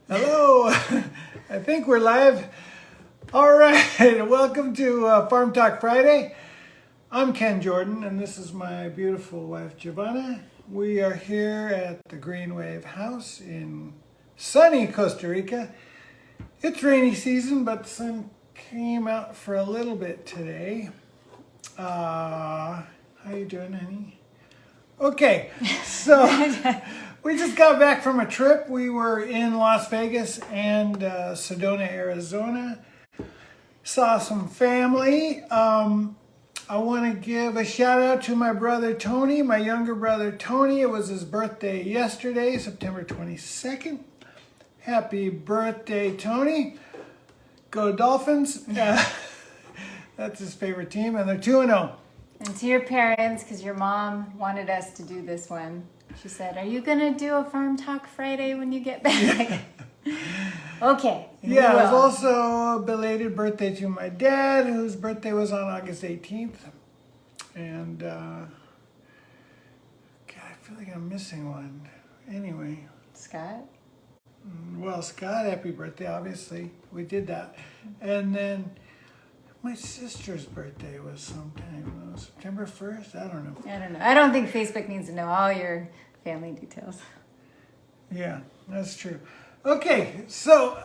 Hello, I think we're live. All right, welcome to Farm Talk Friday. I'm Ken Jordan, and this is my beautiful wife, Giovanna. We are here at the Green Wave House in sunny Costa Rica. It's rainy season, but the sun came out for a little bit today. How you doing, honey? Okay, so we just got back from a trip. We were in Las Vegas and Sedona, Arizona. Saw some family. I want to give a shout out to my brother Tony, my younger brother Tony. It was his birthday yesterday, September 22nd. Happy birthday, Tony. Go Dolphins. That's his favorite team, and they're 2-0. And to your parents, because your mom wanted us to do this one. She said, "Are you going to do a Farm Talk Friday when you get back?" Okay. Yeah, it was also a belated birthday to my dad, whose birthday was on August 18th. And, God, I feel like I'm missing one. Anyway. Scott? Well, Scott, happy birthday, obviously. We did that. And then my sister's birthday was sometime, September 1st? I don't know. I don't know. I don't think Facebook needs to know all your family details. Yeah, that's true. Okay, so,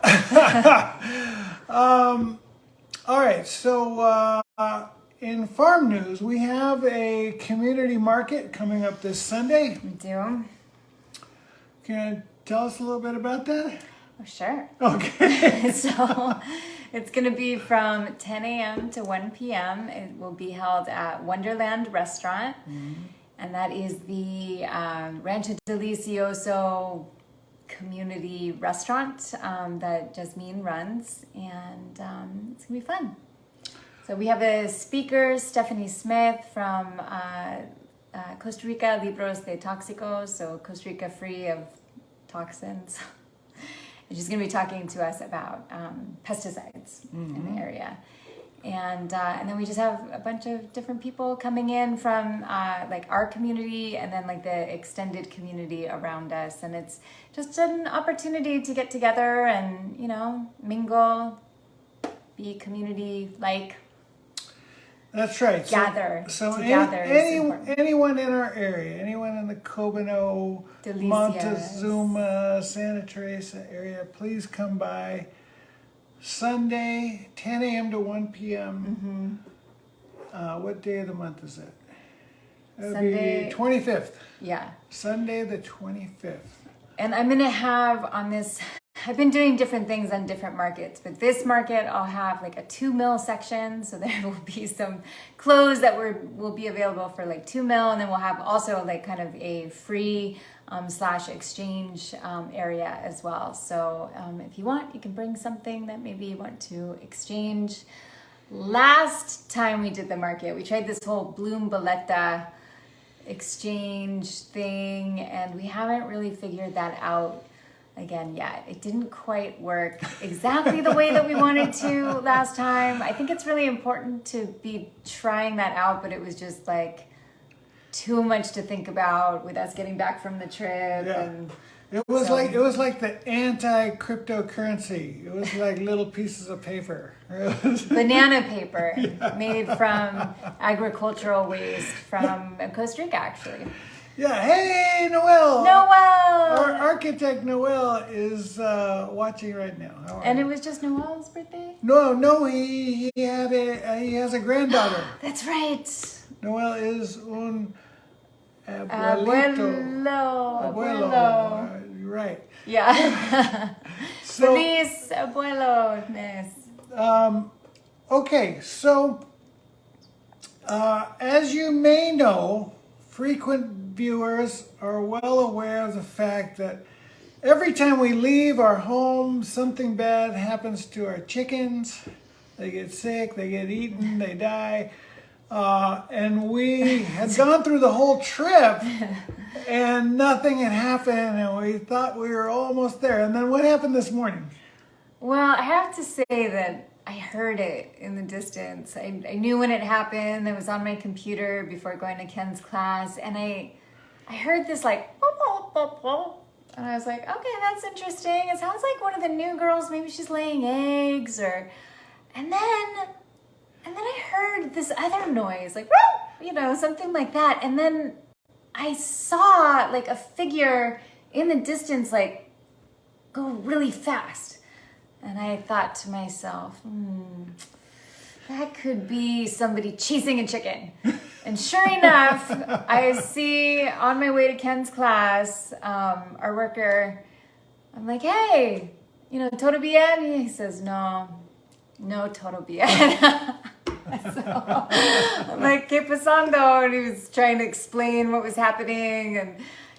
all right, so in farm news, we have a community market coming up this Sunday. We do? Can you tell us a little bit about that? Oh, sure. Okay. So it's going to be from 10 a.m. to 1 p.m. It will be held at Wonderland Restaurant. Mm-hmm. And that is the Rancho Delicioso community restaurant that Jasmine runs. And it's going to be fun. So we have a speaker, Stephanie Smith from Costa Rica, Libros de Tóxicos, so Costa Rica free of toxins. And she's going to be talking to us about pesticides in the area. And then we just have a bunch of different people coming in from like our community and then like the extended community around us. And it's just an opportunity to get together and, you know, mingle, be community-like. That's right. Gather together. Anyone in our area, anyone in the Cobano, Montezuma, Santa Teresa area, please come by. Sunday, 10 a.m. to 1 p.m. Mm-hmm. What day of the month is it? It'll Sunday, be 25th. Yeah. Sunday the 25th. And I'm going to have on this, I've been doing different things on different markets, but this market I'll have like a 2 mil section. So there will be some clothes that will be available for like 2 mil. And then we'll have also like kind of a free / exchange area as well. So if you want, you can bring something that maybe you want to exchange. Last time we did the market, we tried this whole Bloom Boleta exchange thing, and we haven't really figured that out again yet. It didn't quite work exactly the way that we wanted to last time. I think it's really important to be trying that out, but it was just like too much to think about with us getting back from the trip. Yeah. And it was like the anti-cryptocurrency. It was like little pieces of paper. Banana paper made from agricultural waste from Costa Rica, actually. Yeah. Hey, Noel. Noel. Our architect Noel is watching right now. And it was just Noel's birthday? No, he has a granddaughter. That's right. Noel is un abuelo. Right. Yeah. So, Feliz abuelo-ness. Okay, so as you may know, frequent viewers are well aware of the fact that every time we leave our home, something bad happens to our chickens. They get sick, they get eaten, they die. And we had gone through the whole trip and nothing had happened, and we thought we were almost there. And then what happened this morning? Well, I have to say that I heard it in the distance. I knew when it happened. It was on my computer before going to Ken's class, and I heard this like And I was like, okay, that's interesting. It sounds like one of the new girls, maybe she's laying eggs or, and then I heard this other noise, like, woo, you know, something like that. And then I saw like a figure in the distance, like go really fast. And I thought to myself, that could be somebody chasing a chicken. And sure enough, I see on my way to Ken's class, our worker, I'm like, hey, you know, todo bien? He says, no todo bien. So I'm like, ¿qué pasando? And he was trying to explain what was happening. And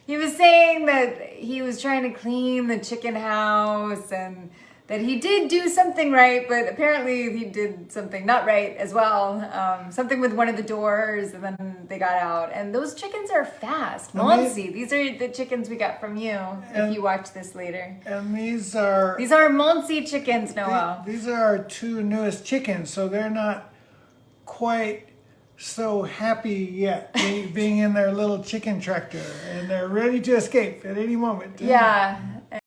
he was saying that he was trying to clean the chicken house and that he did do something right, but apparently he did something not right as well. Something with one of the doors, and then they got out. And those chickens are fast. Monsi, these are the chickens we got from you, if you watch this later. And these are Monsi chickens, Noah. These are our two newest chickens, so they're not quite so happy yet being in their little chicken tractor, and they're ready to escape at any moment. Yeah.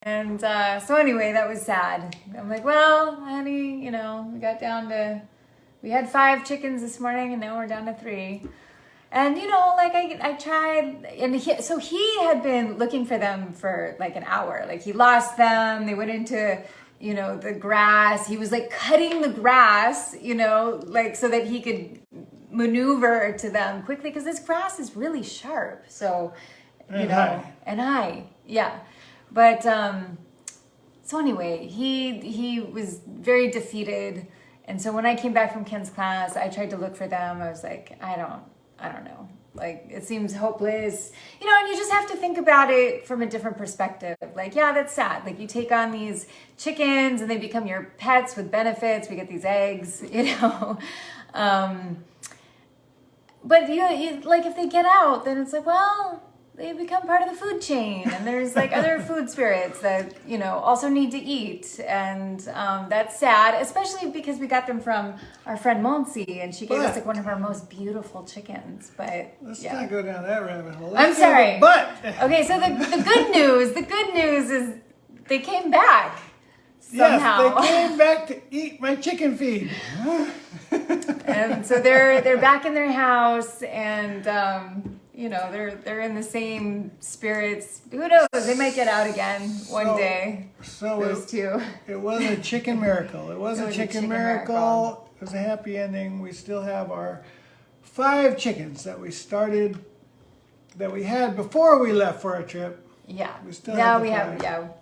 And so anyway, that was sad. I'm like, well, honey, you know, we had 5 chickens this morning and now we're down to 3. And, you know, like I tried, and he had been looking for them for like an hour. Like he lost them. They went into, you know, the grass. He was like cutting the grass, you know, like so that he could maneuver to them quickly because this grass is really sharp. So, you know, yeah. But so anyway, he was very defeated, and so when I came back from Ken's class, I tried to look for them. I was like, I don't know. Like it seems hopeless, you know. And you just have to think about it from a different perspective. Like, yeah, that's sad. Like you take on these chickens, and they become your pets with benefits. We get these eggs, you know. But you like if they get out, then it's like, well, they become part of the food chain, and there's like other food spirits that, you know, also need to eat, and that's sad, especially because we got them from our friend Monsi, and she gave us like one of our most beautiful chickens. But let's not go down that rabbit hole. I'm sorry. But okay, so the good news is they came back somehow. Yes, they came back to eat my chicken feed. And so they're back in their house, and you know, they're in the same spirits. Who knows? They might get out again one day. So those two. It was a chicken miracle. It was a chicken miracle. It was a happy ending. We still have our 5 chickens that we had before we left for our trip. Yeah. We still have.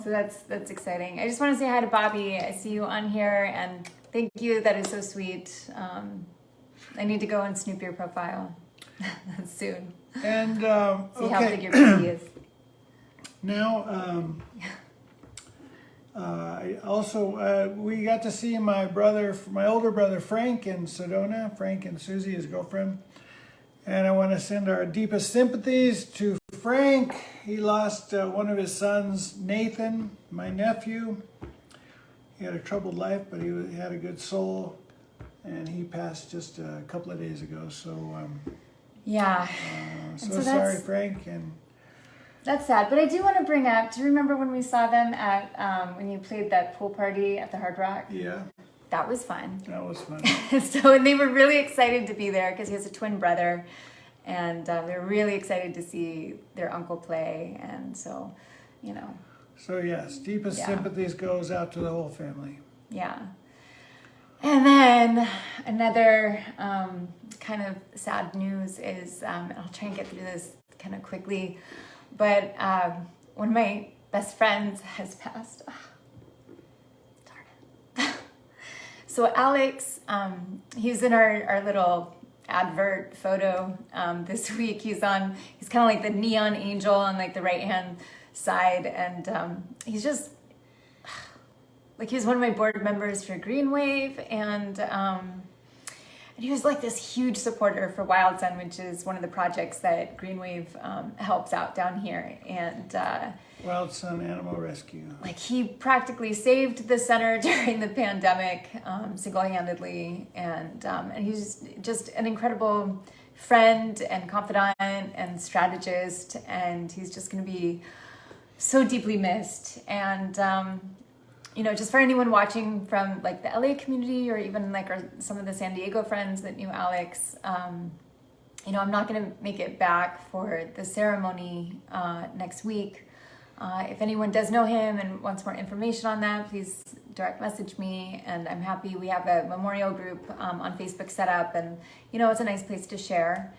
So that's exciting. I just want to say hi to Bobby. I see you on here, and thank you. That is so sweet. I need to go and snoop your profile soon. And see how big your baby is. Now, I also we got to see my older brother Frank in Sedona. Frank and Susie, his girlfriend. And I want to send our deepest sympathies to Frank. He lost one of his sons, Nathan, my nephew. He had a troubled life, but he had a good soul, and he passed just a couple of days ago. So, so sorry, Frank. And that's sad. But I do want to bring up, do you remember when we saw them at, when you played that pool party at the Hard Rock? Yeah. That was fun. That was fun. And they were really excited to be there because he has a twin brother, and they're really excited to see their uncle play, and so, you know. So yes, deepest sympathies goes out to the whole family. Yeah. And then another kind of sad news is, I'll try and get through this kind of quickly, but one of my best friends has passed. So Alex, he was in our little advert photo this week. He's kind of like the neon angel on like the right-hand side. And he's just, like he was one of my board members for Green Wave. And he was like this huge supporter for Wild Sun, which is one of the projects that Green Wave helps out down here. And Wild Sun Animal Rescue. Like he practically saved the center during the pandemic single-handedly, and he's just an incredible friend and confidant and strategist, and he's just going to be so deeply missed. And just for anyone watching from like the LA community, or even like some of the San Diego friends that knew Alex, I'm not going to make it back for the ceremony next week. If anyone does know him and wants more information on that, please direct message me, and I'm happy. We have a memorial group on Facebook set up, and it's a nice place to share.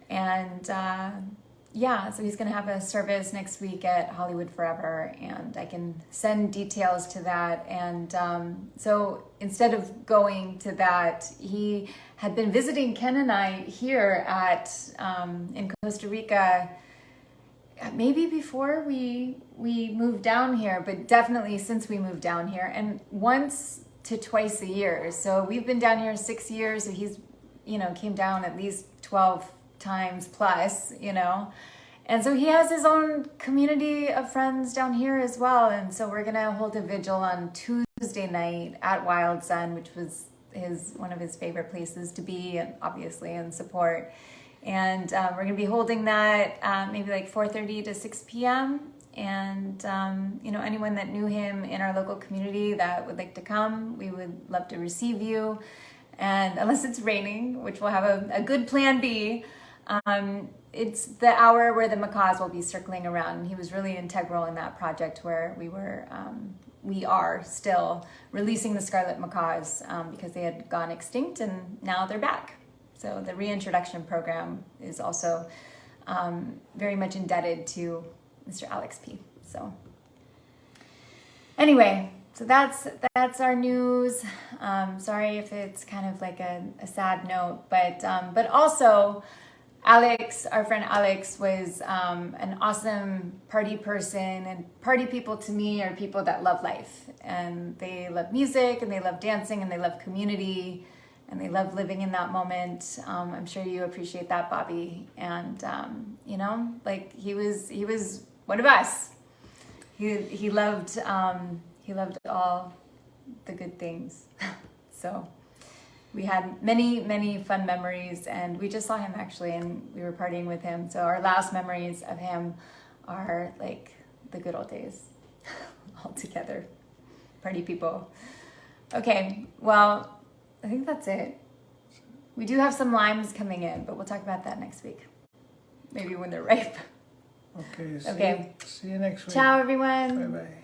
And so he's going to have a service next week at Hollywood Forever, and I can send details to that. And so instead of going to that, he had been visiting Ken and I here in Costa Rica, maybe before we moved down here, but definitely since we moved down here, and once to twice a year. So we've been down here 6 years, so he's came down at least 12 times plus, and so he has his own community of friends down here as well. And so we're gonna hold a vigil on Tuesday night at Wild Sun, which was one of his favorite places to be, and obviously, and support. And we're going to be holding that maybe like 4:30 to 6 p.m. And, anyone that knew him in our local community that would like to come, we would love to receive you. And unless it's raining, which we'll have a good plan B, it's the hour where the macaws will be circling around. And he was really integral in that project where we are still releasing the scarlet macaws because they had gone extinct and now they're back. So the reintroduction program is also very much indebted to Mr. Alex P. So anyway, so that's our news. Sorry if it's kind of like a sad note, but also Alex, our friend Alex, was an awesome party person, and party people to me are people that love life, and they love music, and they love dancing, and they love community, and they love living in that moment. I'm sure you appreciate that, Bobby. And like he was one of us. He loved all the good things. So we had many fun memories, and we just saw him actually, and we were partying with him. So our last memories of him are like the good old days, all together, party people. Okay, well, I think that's it. We do have some limes coming in, but we'll talk about that next week. Maybe when they're ripe. Okay. Okay. See you next week. Ciao, everyone. Bye-bye.